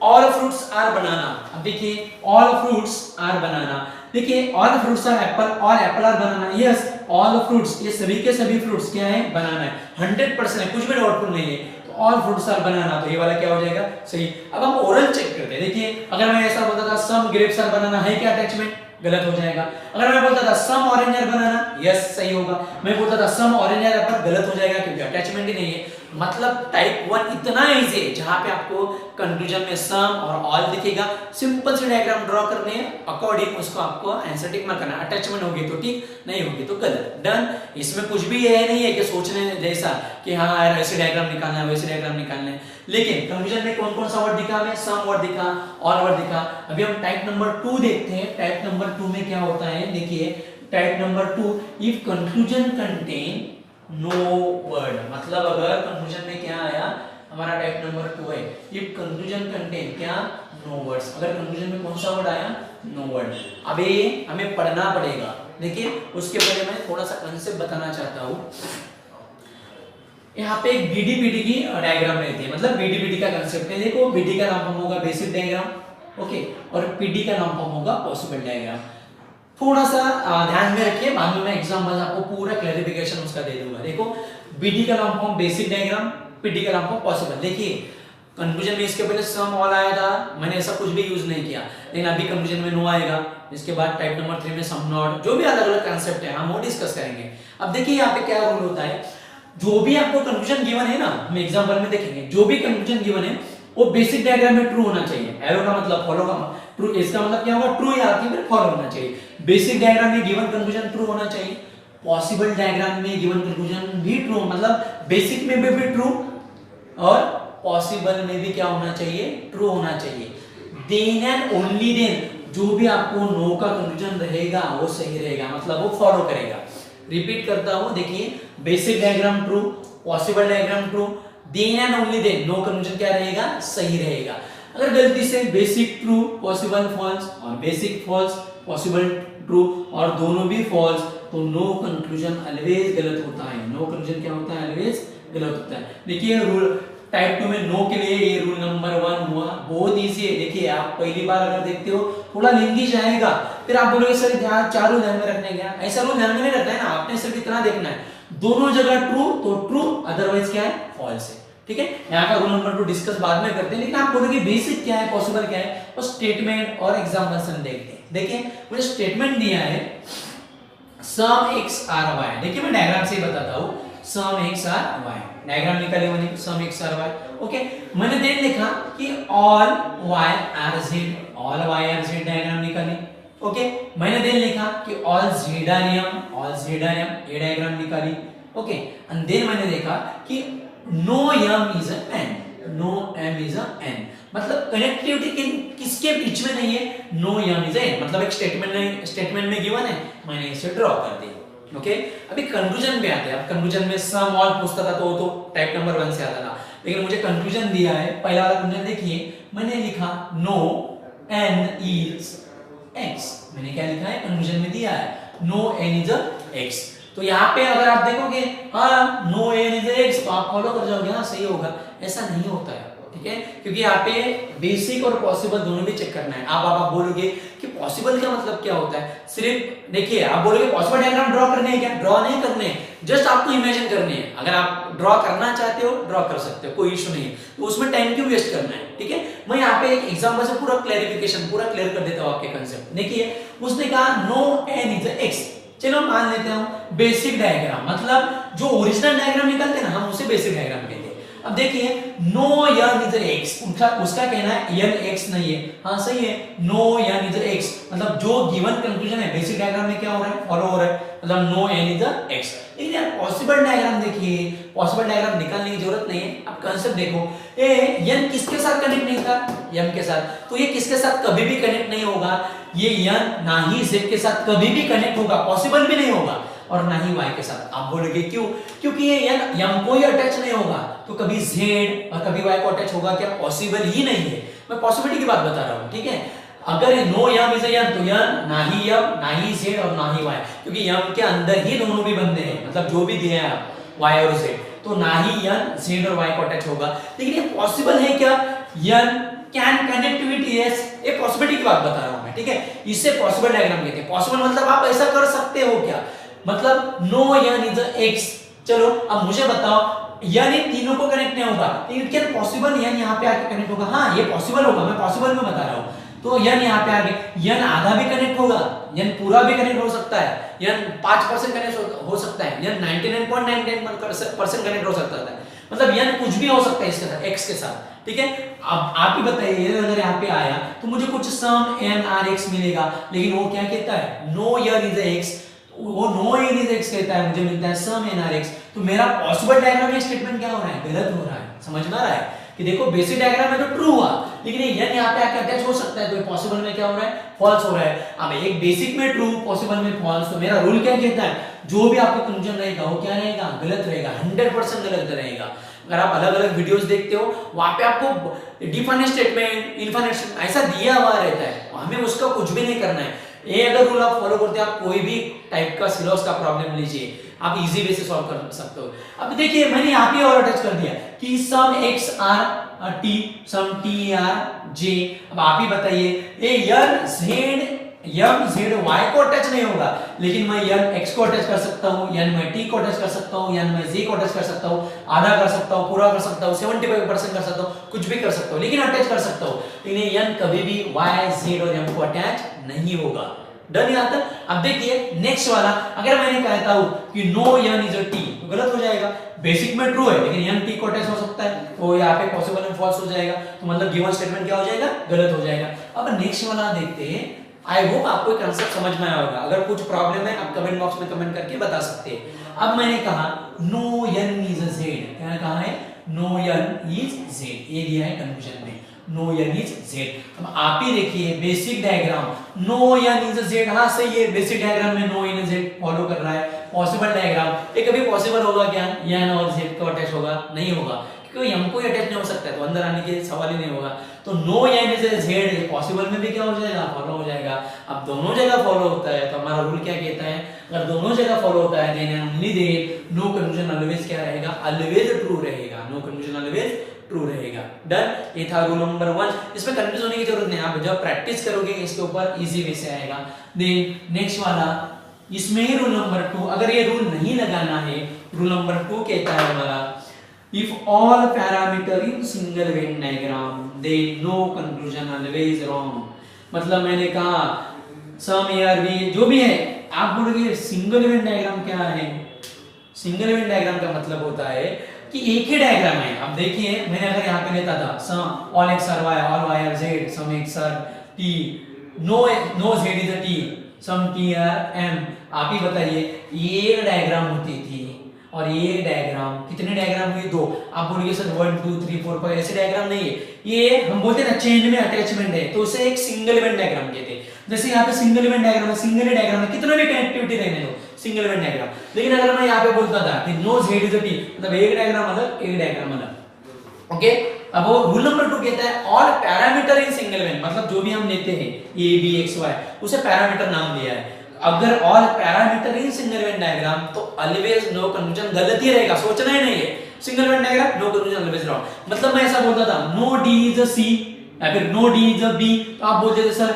ऑल फ्रूट्स आर बनाना। अब देखिए ऑल फ्रूट्स आर बनाना, देखिए all fruits are apple, all apple are banana. Yes, all fruits, ये सभी के सभी फ्रूट्स क्या है, बनाना है, 100% है, कुछ भी डाउटफुल नहीं है। तो ऑल फ्रूट्स आर बनाना, तो ये वाला क्या हो जाएगा, सही। अब हम ओरल चेक करते हैं। देखिए अगर मैं ऐसा बोलता था सम ग्रेप्स आर बनाना, है क्या अटैचमेंट, गलत हो जाएगा। अगर मैं बोलता था सम ऑरेंज आर बनाना, यस सही होगा। मैं बोलता था सम ऑरेंज आर एप्पल, गलत हो जाएगा क्योंकि अटैचमेंट ही नहीं है। मतलब टाइप 1 इतना इजी है जहां पे आपको कंक्लूजन में सम और ऑल दिखेगा, सिंपल से डायग्राम ड्रॉ करने हैं, अकॉर्डिंग उसको आपको आंसर टिक मार्क करना है। अटैचमेंट होगी तो ठीक, नहीं होगी तो गलत, डन। इसमें कुछ भी ये नहीं है कि सोचने जैसा कि हाँ यार ऐसे डायग्राम निकालना है, वैसे डायग्राम निकालना है। लेकिन कंक्लूजन में कौन कौन सा वर्ड दिखा हमें, सम वर्ड दिखा, ऑल वर्ड दिखा। अभी हम टाइप नंबर 2 देखते हैं। टाइप नंबर 2 में क्या होता है, देखिए type number 2, if conclusion contain no word, मतलब अगर कंक्लूजन में क्या आया, हमारा टाइप नंबर 2 है, इफ कंक्लूजन कंटेन क्या, नो वर्ड्स। अगर कंक्लूजन में कौन सा वर्ड आया, नो वर्ड। अब ये हमें पढ़ना पड़ेगा। देखिए उसके पहले मैं थोड़ा सा कंसेप्ट बताना चाहता हूँ। यहाँ पे एक बीडीपीडी की डायग्राम रहती है, मतलब बीडीपीडी का कंसेप्ट है। देखो बीडी का नाम फॉर्म होगा बेसिक डायग्राम, ओके, और पीडी का नाम फॉर्म होगा पॉसिबल डायग्राम। थोड़ा सा ध्यान में रखिए, बाद में मैं एग्जांपल आपको पूरा क्लैरिफिकेशन उसका दे दूंगा। देखो बीडी का नाम फॉर्म बेसिक डायग्राम, पीडी का नाम फॉर्म पॉसिबल। देखिए कंक्लूजन में इसके पहले सम ऑल आया था, मैंने ऐसा कुछ भी यूज नहीं किया, लेकिन अभी कंक्लूजन में नो आएगा। इसके बाद टाइप नंबर 3 में सम नॉट, जो भी अलग अलग कांसेप्ट है हम वो डिस्कस करेंगे। अब देखिए यहाँ पे क्या रूल होता है, जो भी आपको कंक्लूजन गिवन है ना, हम एग्जांपल में देखेंगे, जो भी कंक्लूजन गिवन है वो बेसिक डायग्राम में ट्रू होना चाहिए। एरो का मतलब फॉलो का ट्रू, इसका मतलब क्या होगा, ट्रू या फिर फॉलो होना चाहिए। बेसिक डायग्राम में गिवन कंक्लूजन ट्रू होना चाहिए, पॉसिबल डायग्राम में गिवन कंक्लूजन भी ट्रू, मतलब बेसिक में भी ट्रू और पॉसिबल में भी क्या होना चाहिए, ट्रू होना चाहिए। देन एंड ओनली देन जो भी आपको नो का कंक्लूजन रहेगा वो सही रहेगा, मतलब वो फॉलो करेगा। रिपीट करता हूं, देखिए basic diagram true, possible diagram true, then and only then no conclusion क्या रहेगा, सही रहेगा। अगर गलती से बेसिक ट्रू पॉसिबल फॉल्स और बेसिक फॉल्स पॉसिबल ट्रू और दोनों भी फॉल्स, तो नो कंक्लूजन ऑलवेज गलत होता है। नो कंक्लूजन क्या होता है, ऑलवेज गलत होता है। देखिए रूल टाइप 2 में नो के लिए ये रूल नंबर 1 हुआ, बहुत इजी है। देखिए आप पहली बार अगर देखते हो थोड़ा लेंगी जाएगा, फिर आप बोलोगे सर ध्यान चारों ध्यान में रखने गया, ऐसा रूल ध्यान में नहीं रखना है ना, आपने सिर्फ इतना देखना है दोनों जगह ट्रू तो ट्रू, अदरवाइज क्या है, फॉल्स है। ठीक है, यहाँ का रूल नंबर 2 डिस्कस बाद में करते हैं, लेकिन आप बोलोगे बेसिक क्या है, पॉसिबल क्या है, और स्टेटमेंट और एग्जांपल्स देखते हैं। देखिए मुझे स्टेटमेंट दिया है सम एक्स आर वाई, देखिए मैं डायग्राम से ही बताता हूँ, some X are Y, diagram निकाले मैंने, some X are Y, okay. मैंने देन लिखा कि all Y are Z, all Y are Z, diagram निकाली, ओके। मैंने देन लिखा कि ऑल जेड आर एम, ये डायग्राम निकाली, ओके। एंड देन मैंने देखा कि no M is N, no M is N, मतलब कनेक्टिविटी किसके बीच में नहीं है, नो एम इज एन, मतलब एक स्टेटमेंट में गिवन है, मैंने इसे ड्रॉ कर दिया, ओके। अभी कंक्लूजन पे आते हैं। अब कंक्लूजन में सम ऑल पूछता था तो टाइप नंबर 1 से आता था, लेकिन मुझे कंक्लूजन दिया है, पहला वाला कंक्लूजन देखिए, मैंने लिखा नो एन इज एक्स, मैंने क्या लिखा है, कंक्लूजन में दिया है नो एन इज एक्स। तो यहाँ पे अगर आप देखोगे हाँ नो एन इज एक्स, तो आप फॉलो कर जाओगे, हाँ सही होगा, ऐसा नहीं होता है, ठीक है, क्योंकि यहाँ पे बेसिक और पॉसिबल दोनों भी चेक करना है। आप बोलोगे कि पॉसिबल का मतलब क्या होता है, सिर्फ देखिए आप बोलोगे पॉसिबल डायग्राम ड्रॉ करने हैं क्या, ड्रॉ नहीं करने हैं, जस्ट आपको इमेजिन करने हैं। अगर आप ड्रॉ करना चाहते हो ड्रॉ कर सकते हो, कोई इशू नहीं है, तो उसमें टाइम क्यों वेस्ट करना है, ठीक है। मैं यहाँ पे एक एग्जांपल से पूरा क्लैरिफिकेशन पूरा क्लियर कर देता हूँ आपके कंसेप्ट। देखिए उसने कहा नो एन इज एक्स, चलो मान लेते हूं बेसिक डायग्राम, मतलब जो ओरिजिनल डायग्राम निकलते हैं ना हम उसे बेसिक डायग्राम कहते हैं। अब देखिए नो एन इज एक्स, उसका कहना है एन एक्स नहीं है, हाँ सही है, नो एन इज एक्स, मतलब जो गिवन कंक्लूजन है बेसिक डायग्राम में क्या हो रहा है, फॉलो हो रहा है, मतलब नो एन इज एक्स। लेकिन यार पॉसिबल डायग्राम देखिए, पॉसिबल डायग्राम निकालने की जरूरत नहीं है, आप कंसेप्ट देखो, एन किसके साथ कनेक्ट नहीं था, एम के साथ, तो ये किसके साथ कभी भी कनेक्ट नहीं होगा, ये एन ना ही जेड के साथ कभी भी कनेक्ट होगा, पॉसिबल भी नहीं होगा, और ना ही वाई के साथ। आप बोलोगे क्यों, क्योंकि ये एन एम को ही अटैच नहीं होगा, तो कभी जेड और कभी वाई को अटैच होगा क्या, पॉसिबल ही नहीं है। मैं पॉसिबिलिटी की बात बता रहा हूं, ठीक है। अगर नो एम इज एन, तो एन ना ही एम ना ही जेड और ना ही वाई, क्योंकि एम के अंदर ही दोनों भी बंदे हैं, मतलब जो भी दिए हैं आप वाई और जेड, तो ना ही एन जेड और वाई को अटैच होगा। लेकिन ये पॉसिबल है क्या, एन कैन कनेक्टिविटी, यस, ये पॉसिबिलिटी की बात बता रहा हूं मैं, ठीक है। इससे पॉसिबल डायग्राम कहते हैं। पॉसिबल मतलब आप ऐसा कर सकते हो क्या, मतलब नो एन इज एक्स। चलो अब मुझे बताओ यानी तीनों को कनेक्ट नहीं होगा, लेकिन क्या पॉसिबल यानी यहाँ पे आके कनेक्ट होगा, हाँ ये पॉसिबल होगा, मैं पॉसिबल में बता रहा हूँ। तो यन यहाँ पे आगे यन आधा भी कनेक्ट होगा, यन पूरा भी कनेक्ट हो सकता है, यन 5% कनेक्ट हो सकता है, यन 99.99% कनेक्ट हो सकता है, मतलब यन कुछ भी हो सकता है इसके साथ, एक्स के साथ, ठीक है। अब आप ही बताइए अगर यहाँ पे आया तो मुझे कुछ सम एन आर एक्स मिलेगा, लेकिन वो क्या कहता है, नो एन इज एक्स, वो नो एन इज एक्स कहता है, मुझे मिलता है सम एन आर एक्स। तो मेरा पॉसिबल डायग्राम में स्टेटमेंट क्या हो रहा है, गलत हो रहा है, समझ में आ रहा है कि देखो बेसिक डायग्राम में तो ट्रू हुआ, लेकिन ये यन यहाँ पे आके अटैच हो सकता है, तो पॉसिबल में क्या हो रहा है, फॉल्स हो रहा है। अब एक बेसिक में ट्रू, पॉसिबल में फॉल्स, तो मेरा रूल क्या कहता है, जो भी आपका कंक्लूजन रहेगा वो क्या रहेगा, गलत रहेगा, 100% गलत रहेगा। अगर आप अलग अलग वीडियोस देखते हो वहां पे आपको डिफाइनेट स्टेटमेंट, इनफाइनेट ऐसा दिया हुआ रहता है, हमें उसका कुछ भी नहीं करना है। ये अगर रूल आप फॉलो करते हैं, आप कोई भी टाइप का सिलेबस का प्रॉब्लम लीजिए, आप इजी वे से सॉल्व कर सकते हो। अब देखिए मैंने यहाँ पे और अटैच कर दिया कि सम X are T, some T R J. अब आप ही बताइए ये यन जेड यम जेड वाई को अटैच नहीं होगा, लेकिन मैं यन एक्स को अटैच कर सकता हूँ, यन मैं टी को अटैच कर सकता हूँ, यन मैं जे को अटैच कर सकता हूँ, आधा कर सकता हूँ, पूरा कर सकता हूँ, 75% कर सकता हूँ, कुछ भी कर सकता हूँ, लेकिन अटैच कर सकता हूँ। लेकिन यन कभी भी वाई जेड और एम को अटैच नहीं होगा। डन यहाँ तक। अब देखिए नेक्स्ट वाला, अगर मैंने कहता हूँ कि no N is a T, तो गलत हो जाएगा। बेसिक में ट्रू है, लेकिन यन टी को अटैच हो सकता है, तो यहाँ पे पॉसिबल में फॉल्स हो जाएगा, तो मतलब गिवन स्टेटमेंट क्या हो जाएगा, गलत हो जाएगा। अब नेक्स्ट वाला देखते हैं। आई होप आपको कंसेप्ट समझ में आया होगा। अगर कुछ प्रॉब्लम है आप कमेंट बॉक्स में कमेंट करके बता सकते हैं। अब मैंने कहा no N is a Z, क्या कहा है, नो यन इज जेड, ये दिया है कंक्लूजन में, नो यन इज जेड। अब आप ही देखिए basic diagram, no N is Z, हाँ सही है, बेसिक डायग्राम में नो यन जेड फॉलो कर रहा है। पॉसिबल डायग्राम, ये कभी पॉसिबल होगा क्या, यन और जेड को अटैच होगा, नहीं होगा, क्योंकि हम को अटैच नहीं हो सकता है, तो अंदर आने के सवाल ही नहीं होगा। तो no N is Z possible में भी क्या हो जाएगा, फॉलो हो जाएगा। अब दोनों जगह फॉलो होता है, तो हमारा रूल क्या कहता है, अगर दोनों जगह फॉलो होता है then only then no conclusion always क्या रहेगा, ऑलवेज ट्रू रहेगा, नो कंक्लूजन ऑलवेज ट्रू रहेगा। डन, ये था रूल नंबर 1। इसमें कंफ्यूज होने की जरूरत नहीं, आप जब प्रैक्टिस करोगे इसके ऊपर इजी वे से आएगा। देन नेक्स्ट वाला, इसमें ही रूल नंबर 2, अगर ये रूल नहीं लगाना है, रूल नंबर 2 कहता है हमारा if all parameter in single Venn diagram they know conclusion always wrong. मतलब मैंने कहा सम एयर बी जो भी है, आप बोलोगे सिंगल वेन डायग्राम क्या है? सिंगल वेन डायग्राम का मतलब होता है कि एक ही डायग्राम है। अब देखिए मैंने अगर यहाँ पे लेता था some all X are Y, all Y are Z, some X are T, no Z is a T, some T are M. आप ही बताइए, ये एक डायग्राम होती थी और ये डायग्राम, कितने डायग्राम हुए? 2। आप बोलिए सर 1 2 3 4 5 ऐसे डायग्राम नहीं है, ये हम बोलते हैं ना चेन में अटैचमेंट है, तो उसे एक सिंगल इवेंट डायग्राम कहते हैं। जैसे यहाँ पे सिंगल इवेंट डायग्राम है, सिंगल ही डायग्राम है, कितना भी कनेक्टिविटी रहने दो, सिंगल इवेंट डायग्राम। लेकिन अगर मैं यहाँ पे बोलता था कि no Z is a T, मतलब एक डायग्राम अलग, एक डायग्राम अलग। ओके, अब वो रूल नंबर 2 कहता है all parameter in single event, मतलब जो भी हम लेते हैं ए बी एक्स वाई, उसे पैरामीटर नाम दिया है। अगर all parameter in single event diagram तो ऑलवेज नो कंक्लूजन, गलत ही रहेगा, सोचना ही नहीं है। Single event diagram no conclusion always wrong. मतलब मैं ऐसा बोलता था no D is a C या फिर no D is a B, तो आप बोलते थे सर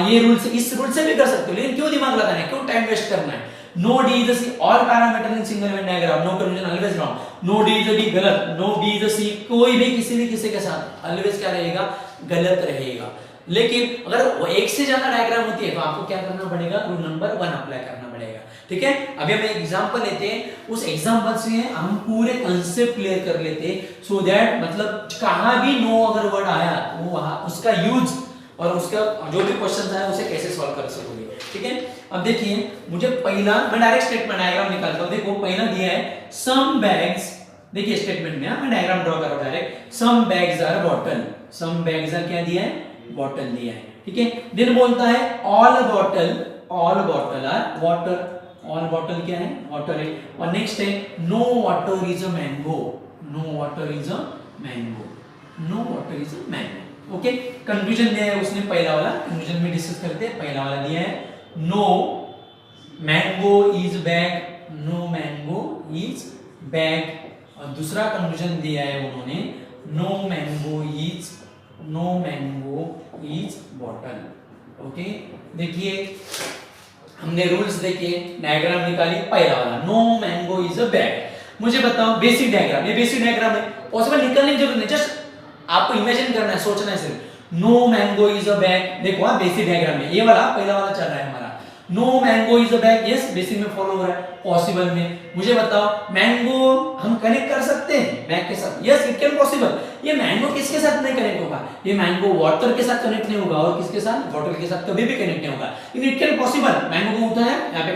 ये रूल से, इस रूल से भी कर सकते हो, लेकिन क्यों दिमाग लगाना है, क्यों टाइम वेस्ट करना है? No D is a C, all parameter in single event diagram no conclusion always wrong. No D is a D गलत, no B is a C, कोई भी किसी के साथ ऑलवेज क्या रहेगा? गलत रहेगा। लेकिन अगर एक से ज्यादा डायग्राम होती है तो आपको क्या करना पड़ेगा? रूल नंबर 1 अप्लाई करना पड़ेगा। ठीक है, अभी हम एक एग्जांपल लेते हैं, उस एग्जांपल से हम पूरे कांसेप्ट क्लियर कर लेते हैं, सो दैट मतलब कहां भी नो अगर वर्ड आया वो वहां उसका यूज और उसका जो भी क्वेश्चन आया उसे कैसे सॉल्व कर सकोगे। ठीक है, अब देखिए मुझे पहला, मैं डायरेक्ट स्टेटमेंट डायग्राम निकालता हूं। देखो पहला दिया है सम बैग्स, देखिए स्टेटमेंट में मैं डायग्राम ड्रॉ कर रहा हूं direct, some bags are bottle, some bags are क्या दिया है? बॉटल दिया है। ठीक है, देन बोलता है all bottle are water, all bottle क्या है? वाटर है। और नेक्स्ट है no water is a mango, no water is a mango, no water is a mango. Okay, conclusion दिया है उसने पहला वाला, कंक्लूजन में डिस्कस करते हैं। पहला वाला दिया है no mango is bag, no mango is bag. और दूसरा कंक्लूजन दिया है उन्होंने no mango is bottle. Okay, देखिए हमने रूल्स देखिए, डायग्राम निकाली, पहला वाला no mango is a bag. मुझे बताओ बेसिक डायग्राम, ये बेसिक डायग्राम है, पॉसिबल निकलने की जरूरत नहीं, जस्ट आपको इमेजिन करना है, सोचना है सिर्फ। No mango is a bag, देखो बेसिक डायग्राम में ये वाला पहला वाला चल रहा है हमारा, no mango is a bag, yes basic में फॉलो हो रहा है। पॉसिबल में मुझे बताओ मैंगो हम कनेक्ट कर सकते हैं बैग के साथ, यस इट कैन पॉसिबल। ये मैंगो किसके साथ नहीं कनेक्ट होगा? ये मैंगो वाटर के साथ कनेक्ट नहीं होगा, और किसके साथ? बॉटल के साथ कभी भी कनेक्ट नहीं होगा, लेकिन इट कैन पॉसिबल। मैंगो को उठाया यहाँ पे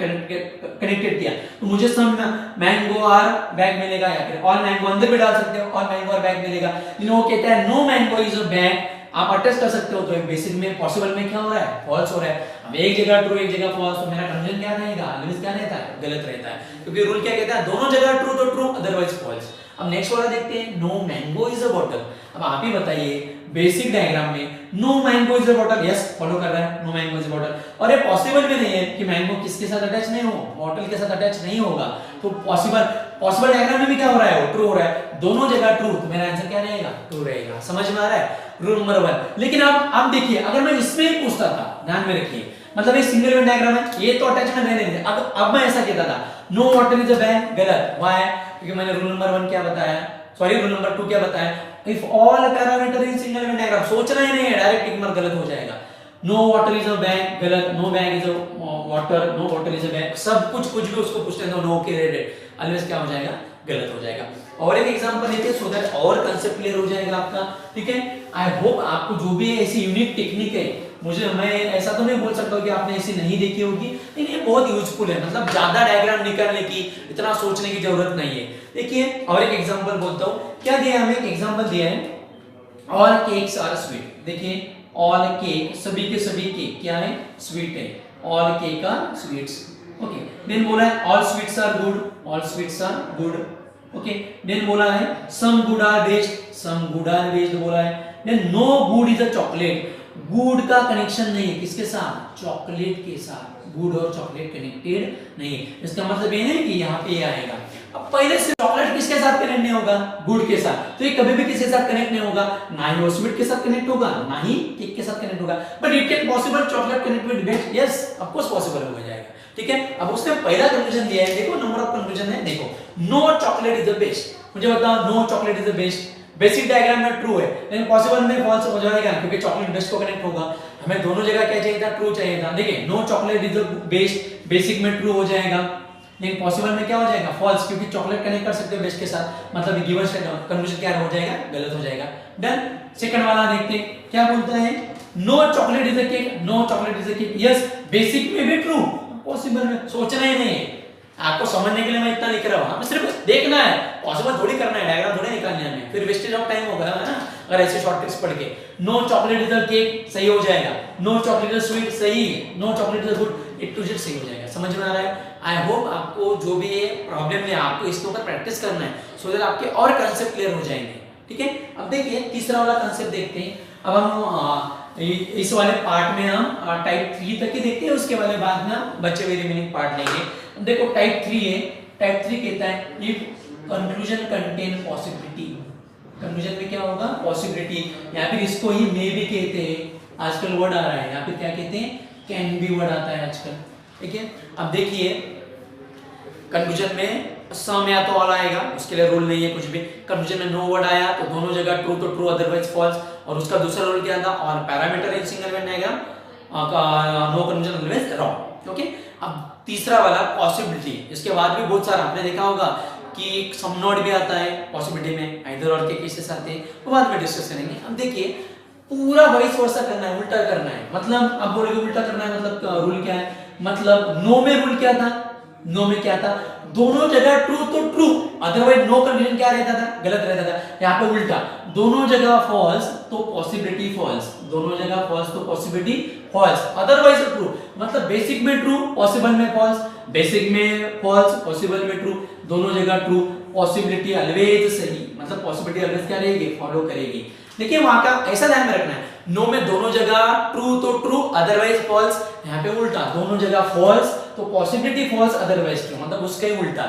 कनेक्टेड किया, तो मुझे सम मैंगो आर बैग मिलेगा, या फिर ऑल मैंगो अंदर भी डाल सकते हो, ऑल मैंगो आर बैग मिलेगा। लेकिन वो कहता है no mango is a bag, आप अटेस्ट कर सकते हो, तो बेसिक में पॉसिबल में क्या हो रहा है? फॉल्स हो रहा है। अब एक जगह ट्रू एक जगह फॉल्स, तो मेरा कंक्लूजन क्या रहेगा? ऑलवेज क्या रहता है? गलत रहता है, क्योंकि रूल क्या कहता है? दोनों जगह ट्रू तो ट्रू, अदरवाइज फॉल्स। अब नेक्स्ट वाला देखते हैं, no mango is a bottle. अब आप ही बताइए बेसिक डायग्राम में no mango is a bottle, yes follow कर रहा है, no mango is a bottle. और ये पॉसिबल भी नहीं है कि मैंगो किसके साथ अटैच नहीं हो? बॉटल के साथ अटैच नहीं होगा, तो पॉसिबल डायग्राम में भी क्या हो रहा है? वो ट्रू हो रहा है, दोनों जगह ट्रू, तो मेरा आंसर क्या रहेगा? ट्रू रहेगा। समझ में आ रहा है? Rule number 1। लेकिन अब देखिए, अगर मैं इसमें ही पूछता था, ध्यान में रखिए, मतलब ये सिंगल इवेंट डायग्राम है, ये तो अटैचमेंट रहने दीजिए। अब मैं ऐसा कहता था no water is a bag, गलत। व्हाई? क्योंकि मैंने रूल नंबर 1 क्या बताया, सॉरी रूल नंबर 2 क्या बताया? If all parameter in single event diagram, सोचना ही नहीं है, डायरेक्ट इग्नोर, गलत हो जाएगा। No water is a bag, गलत। No bag is a water, no water is a bag, सब कुछ भी उसको पूछते हैं नो के रिलेटेड, ऑलवेज क्या हो जाएगा? गलत हो जाएगा। और एक एग्जांपल लेते हैं, सो दैट और कांसेप्ट क्लियर हो जाएगा आपका। ठीक है, आई होप आपको जो भी ऐसी यूनिक टेक्निक है, मैं ऐसा तो नहीं बोल सकता कि आपने ऐसी नहीं देखी होगी, लेकिन ये बहुत यूजफुल है। मतलब ज्यादा डायग्राम निकालने की, इतना सोचने की जरूरत नहीं है। देखिए और एक एग्जांपल बोलता हूं, क्या दिया हमें? एक एग्जांपल दिया है ऑल केक्स आर स्वीट। देखिए ऑल केक, सभी के सभी केक क्या है? स्वीट है। All cake are sweets. Okay, then बोला है all sweets are good, all sweets are good. Okay, then बोला है some good are best, some good are best बोला है। Then no good is a chocolate, good का connection नहीं है, किसके साथ? चॉकलेट के साथ। गुड और चॉकलेट कनेक्टेड नहीं है, इसका मतलब ये नहीं कि यहाँ पे ये आएगा। अब पहले से चॉकलेट किसके साथ कनेक्ट नहीं होगा? गुड के साथ, तो ये कभी भी किसके साथ कनेक्ट नहीं होगा, ना ही वो स्वीट के साथ कनेक्ट होगा, ना ही केक के साथ कनेक्ट होगा। But it can possible chocolate connect with best, yes of course possible हो जाएगा। ठीक है। अब उसने पहला कंक्लूजन दिया है, देखो नंबर ऑफ कंक्लूजन है, देखो no chocolate is the best. मुझे बताओ no chocolate is the best, basic diagram में ट्रू है, लेकिन पॉसिबल में फॉल्स हो जाएगा क्योंकि चॉकलेट बेस्ट को कनेक्ट होगा। हमें दोनों जगह क्या चाहिए था, ट्रू चाहिए था। देखिए no chocolate is the best, basic में ट्रू हो जाएगा, लेकिन पॉसिबल में क्या हो जाएगा, फॉल्स, क्योंकि चॉकलेट कनेक्ट कर सकते हो बेस्ट के साथ, मतलब गिवन कंक्लूजन क्या हो जाएगा, गलत हो जाएगा। डन। सेकंड वाला देखते हैं क्या बोलता है, no chocolate is a cake, no chocolate is a cake, yes basic में भी ट्रू, पॉसिबल में सोचना ही नहीं है। आपको समझने के लिए मैं इतना लिख रहा हूं, हमें सिर्फ देखना है, पॉसिबल थोड़ी करना है, डायग्राम थोड़ी निकालना है हमें, फिर वेस्टेज ऑफ टाइम होगा ना अगर ऐसे शॉर्ट ट्रिक्स पढ़ के। No chocolate is a cake सही हो जाएगा, no chocolate is a sweet सही है, no chocolate is a good, it to Z सही हो जाएगा। समझ में आ रहा है? आई होप आपको जो भी ये प्रॉब्लम है आपको इसके ऊपर प्रैक्टिस करना है, सो दैट आपके और कांसेप्ट क्लियर हो जाएंगे। ठीक है। अब देखिए तीसरा वाला कांसेप्ट देखते हैं। अब हम इस वाले पार्ट में हम टाइप 3 तक ही देखते हैं, उसके वाले बाद में हम बचे हुए रिमेनिंग पार्ट लेंगे। देखो टाइप 3 है, टाइप 3 कहता है if conclusion contain possibility, conclusion में क्या होगा, पॉसिबिलिटी, या फिर इसको ही मे भी कहते हैं, आजकल वर्ड आ रहा है, या फिर क्या कहते हैं, कैन बी वर्ड आता है आजकल। ठीक है। अब देखिए कंक्लूजन में सम या तो ऑल आएगा, उसके लिए रूल नहीं है कुछ भी। कंक्लूजन में नो वर्ड आया तो दोनों जगह ट्रू तो ट्रू, अदरवाइज फॉल्स। और उसका दूसरा रूल क्या था, और parameter in single event diagram no conclusion always wrong. Okay. अब तीसरा वाला पॉसिबिलिटी, इसके बाद भी बहुत सारा आपने देखा होगा कि सम नॉट भी आता है पॉसिबिलिटी में, आइदर और के केसेस आते हैं, वो बाद में डिस्कस करेंगे। अब देखिए पूरा वाइस वर्सा करना है, उल्टा करना है, मतलब अब बोलोगे उल्टा करना है मतलब रूल क्या है, मतलब नो में रूल क्या था, नो में क्या था, दोनों जगह ट्रू तो ट्रू, अदरवाइज नो कंडीशन क्या रहता था, गलत रहता था। यहाँ पे उल्टा, दोनों जगह फॉल्स तो पॉसिबिलिटी फॉल्स, दोनों जगह फॉल्स तो पॉसिबिलिटी फॉल्स, अदरवाइज ट्रू, मतलब बेसिक में ट्रू पॉसिबल में फॉल्स, बेसिक में फॉल्स पॉसिबल में ट्रू, दोनों जगह ट्रू, पॉसिबिलिटी ऑलवेज सही, मतलब पॉसिबिलिटी ऑलवेज क्या रहेगी, फॉलो करेगी। देखिए वहां का ऐसा ध्यान में रखना है, नो में दोनों जगह ट्रू तो ट्रू, अदरवाइज फॉल्स, यहाँ पे उल्टा, दोनों जगह फॉल्स तो पॉसिबिलिटी फॉल्स, अदरवाइज ट्रू, मतलब उसका ही उल्टा।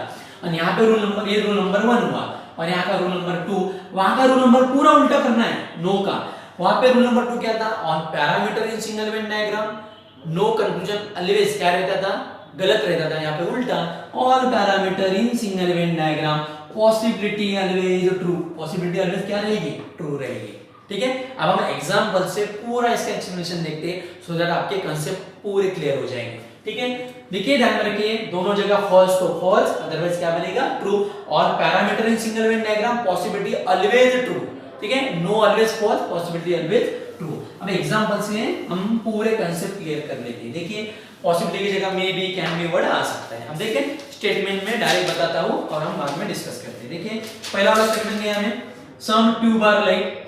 और यहाँ पे रूल नंबर, ये रूल नंबर 1 हुआ, और यहाँ का रूल नंबर 2, वहां का रूल नंबर पूरा उल्टा करना है नो का। वहां पे रूल नंबर 2 क्या था, on parameter in single event diagram no conclusion always क्या रहता था, गलत रहता था। यहाँ पे उल्टा, all parameter in single event diagram possibility always true, possibility always क्या रहेगी, ट्रू रहेगी। ठीक है। अब हम एग्जांपल से पूरा इसका एक्सप्लेनेशन देखते हैं, सो दैट आपके कांसेप्ट पूरे क्लियर हो जाएंगे। ठीक है। देखिए ध्यान में रखिए, दोनों जगह फॉल्स तो फॉल्स, अदरवाइज क्या बनेगा, ट्रू, और parameter in single event diagram possibility always true. ठीक है। No always false, possibility always true. अब एग्जांपल से हम पूरे कांसेप्ट क्लियर कर लेते हैं। देखिए पॉसिबिलिटी की जगह may be, can be word आ सकता है। अब देखिए स्टेटमेंट में डायरेक्ट बताता हूं और हम बाद में डिस्कस करते हैं। देखिए पहला वाला स्टेटमेंट है, हमें some tube are light,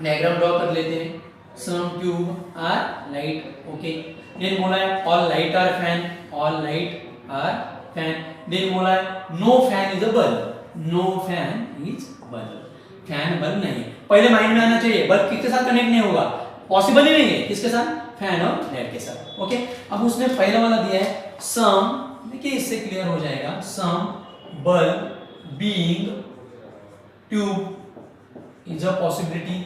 diagram draw कर लेते हैं, some tube are light. Okay. Then बोला है all light are fan, all light are fan. Then बोला है no fan is a bulb, no fan is bulb, fan bulb नहीं। पहले mind में आना चाहिए, बल्ब किसके साथ कनेक्ट नहीं होगा, पॉसिबल ही नहीं है, किसके साथ, फैन और लाइट के साथ। ओके। अब उसने पहला वाला दिया है सम, देखिए इससे क्लियर हो जाएगा, some bulb being tube is a possibility,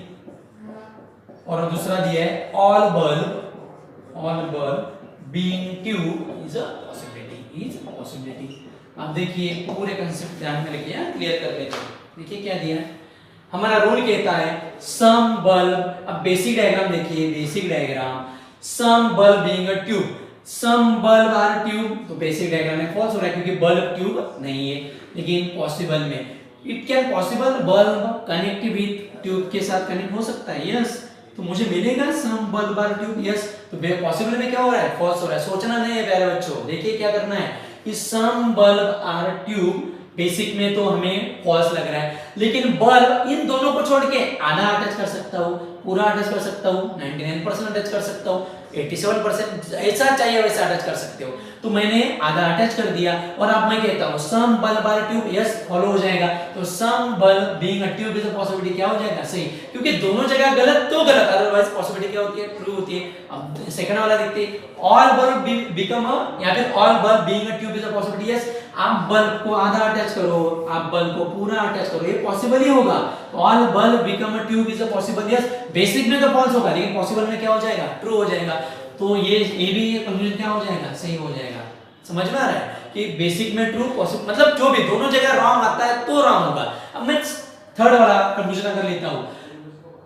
और दूसरा दिया है all bulb being tube is a possibility, is possibility. अब देखिए पूरे कांसेप्ट ध्यान में रखिए, क्लियर कर लेते हैं। देखिए क्या दिया है, हमारा रूल कहता है सम बल्ब, अब बेसिक डायग्राम देखिए, basic diagram, some bulb being a tube, some bulb are tube, तो बेसिक डायग्राम में फॉल्स हो रहा है क्योंकि बल्ब ट्यूब नहीं है, लेकिन पॉसिबल में it can possible bulb connect with tube के साथ कनेक्ट हो सकता है, यस, तो मुझे मिलेगा सम बल्ब आर ट्यूब, यस। तो पॉसिबल में क्या हो रहा है, फॉल्स हो रहा है, सोचना नहीं है प्यारे बच्चों। देखिए क्या करना है कि सम बल्ब आर ट्यूब, बेसिक में तो हमें फॉल्स लग रहा है, लेकिन बल्ब इन दोनों को छोड़ के आधा अटैच कर सकता हूं, पूरा अटैच कर सकता हूं, 99% अटैच कर सकता हूं, 87% ऐसा चाहिए वैसा अटैच कर सकते हो। तो मैंने आधा अटैच कर दिया, और अब मैं कहता हूं some bulb are tube, yes follow हो जाएगा। तो some bulb being a tube is a possibility, क्या हो जाएगा, सही, क्योंकि दोनों जगह गलत तो गलत, अदरवाइज पॉसिबिलिटी क्या होती है, ट्रू होती है। अब सेकंड वाला देखते हैं, ऑल बल्ब बिकम अ, या फिर all bulb being a tube is a possibility, yes. आप बल्ब को आधा अटैच करो, आप बल्ब को पूरा अटैच करो, ये पॉसिबल ही होगा। All bulb become a tube is a possible, yes. Basic में तो फॉल्स होगा, लेकिन पॉसिबल में क्या हो जाएगा, ट्रू हो जाएगा। तो ये भी कंक्लूजन क्या हो जाएगा, सही हो जाएगा। समझ में आ रहा है कि बेसिक में ट्रू पॉसिबल मतलब जो भी दोनों जगह रॉन्ग आता है तो रॉन्ग होगा। अब मैं थर्ड वाला कंक्लूजन कर लेता हूं,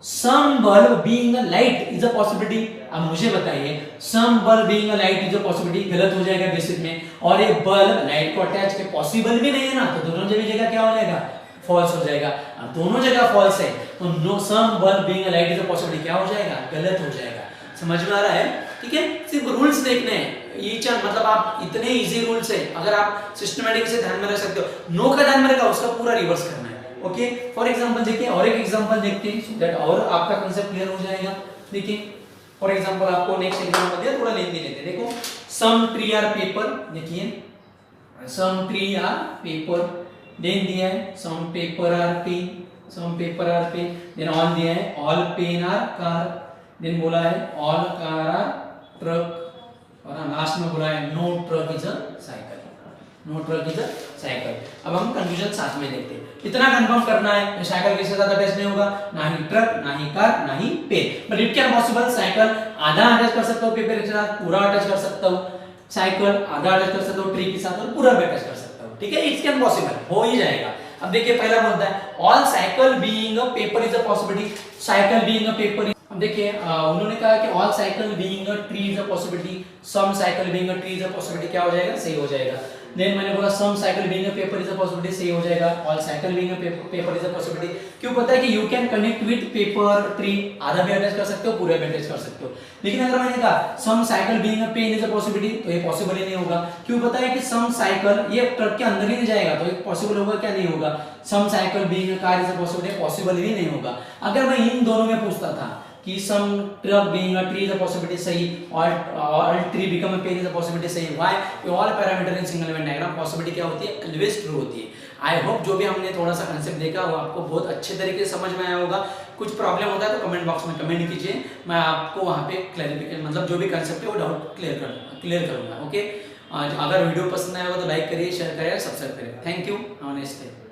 some bulb being a light is a possibility. अब मुझे बताइए some bulb being a light is a possibility गलत हो जाएगा बेसिक में, और ये बल्ब लाइट को अटैच के पॉसिबल भी नहीं है ना, तो दोनों जगह क्या हो जाएगा, फॉल्स हो जाएगा। अब दोनों जगह फॉल्स है तो no some bulb being a light is a possibility क्या हो जाएगा, गलत हो जाएगा। समझ में आ रहा है? ठीक है, सिर्फ रूल्स देखने हैं, ये चल मतलब आप इतने इजी रूल्स है, अगर आप सिस्टमैटिक से ध्यान में रख सकते हो। नो का ध्यान में रखा उसका पूरा रिवर्स करना है। ओके, फॉर एग्जांपल देखिए, और एक एग्जांपल देखते हैं सो दैट और आपका कांसेप्ट क्लियर हो जाएगा। देखिए फॉर एग्जांपल आपको नेक्स्ट एग्जांपल दिया, थोड़ा लेंथी लेते हैं। देखो सम ट्री आर पेपर, देखिए some tree are paper, then दिया है some paper are pen, some paper are pen, then all दिया है all pen are car, then बोला है ऑल कार आर ट्रक, और लास्ट में बोला है no truck is a cycle, no truck is a cycle. अब हम कंक्लूजन साथ में देखते हैं। इतना कंफर्म करना है साइकिल किसके साथ अटैच नहीं होगा, ना ही ट्रक, ना ही कार, ना ही pen. But it can possible, cycle आधा अटैच कर सकता हूं पेपर के साथ, पूरा अटैच कर सकता हूं, साइकिल आधा अटैच कर सकता हूं ट्री के साथ और पूरा भी अटैच कर सकता हूं। ठीक है, इट कैन पॉसिबल, हो ही जाएगा। अब देखिए पहला बोलता है all cycle being a paper is a possibility, cycle being a paper. अब देखिए उन्होंने कहा कि all cycle being a tree is a possibility, some cycle being a tree is a possibility, क्या हो जाएगा, सही हो जाएगा। देन मैंने बोला some cycle being a paper is a possibility, सही हो जाएगा। All cycle being a paper is a possibility, क्यों पता है कि you can connect with paper tree, आधा भी अटैच कर सकते हो, पूरा भी अटैच कर सकते हो। लेकिन अगर मैंने कहा some cycle being a pen is a possibility, तो ये पॉसिबल ही नहीं होगा। क्यों पता है कि सम साइकिल ये ट्रक के अंदर ही नहीं जाएगा, तो ये पॉसिबल होगा क्या, नहीं होगा। Some cycle being a car is a possibility, possible ही नहीं होगा। अगर मैं इन दोनों में पूछता था कि some truck being a tree is a possibility, सही, all tree become a pen is a possibility, सही। Why, all parameter in single element diagram possibility क्या होती है, ऑलवेज ट्रू होती है। आई होप जो भी हमने थोड़ा सा कंसेप्ट देखा वो आपको बहुत अच्छे तरीके से समझ में आया होगा। कुछ प्रॉब्लम होता है तो कमेंट बॉक्स में कमेंट कीजिए, मैं आपको वहां पे क्लैरिफिकेशन मतलब जो भी कंसेप्ट है वो डाउट क्लियर करूंगा। ओके, अगर वीडियो पसंद आया हो तो लाइक करिए, शेयर करिए, सब्सक्राइब करिए। Thank you, have a nice day.